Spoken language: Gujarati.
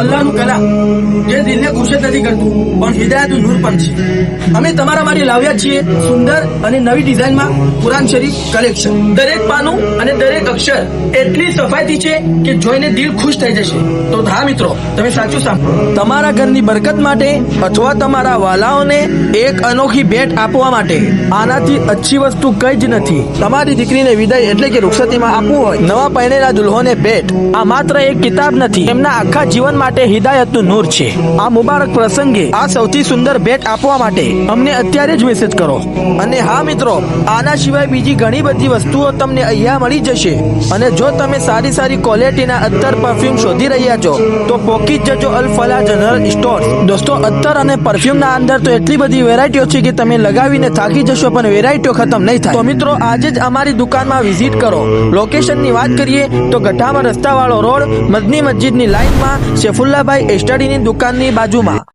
અલ્લાહનું કલામ જે દિલને ખુશ જ નથી કરતું પણ હિદાયતનું નૂર પણ છે। અમે તમારા માટે લાવ્યા છીએ સુંદર અને નવી ડિઝાઇનમાં કુરાન શરીફ કલેક્શન। દરેક પાનું અને દરેક અક્ષર એટલી સફાઈથી છે કે જોઈને દિલ ખુશ થઈ જશે। તો હા મિત્રો, તમે સાચું સાંભળો, તમારા ઘરની બરકત માટે અથવા તમારા વાલાઓને એક અનોખી ભેટ આપવા માટે આનાથી અચ્છી વસ્તુ કઈ જ નથી। તમારી દીકરીને વિદાય એટલે કે રૂખસતીમાં આપવું હોય, નવા પહેરેલા દુલ્હોને ભેટ, આ માત્ર એક કિતાબ નથી, એમના આખા જીવન માટે હિદાયતનું નૂર છે। આ મુબારક પ્રસંગે આ સૌથી સુંદર ભેટ આપવા માટે અમને અત્યારે જ મેસેજ કરો। અને હા મિત્રો, આના સિવાય બીજી ઘણી બધી વસ્તુઓ તમને અહીંયા મળી જશે। અને જો તમે સારી સારી ક્વોલિટીના અત્તર પરફ્યુમ શોધી રહ્યા છો તો પોકી જ જજો અલ ફલાહ જનરલ સ્ટોર્સ। દોસ્તો, અત્તર અને પરફ્યુમના અંદર તો એટલી બધી વેરાયટીઓ છે કે તમે લગાવીને થાકી જશો પણ વેરાયટીઓ ખતમ નહીં થાય। તો મિત્રો, આજે જ અમારી દુકાનમાં વિઝિટ કરો। લોકેશનની વાત કરીએ તો ગઢામાં રસ્તાવાળો રોડ, મદની મસ્જિદની લાઇનમાં, સૈફુલ્લાભાઈ એસ્ટડીની દુકાનની બાજુમાં।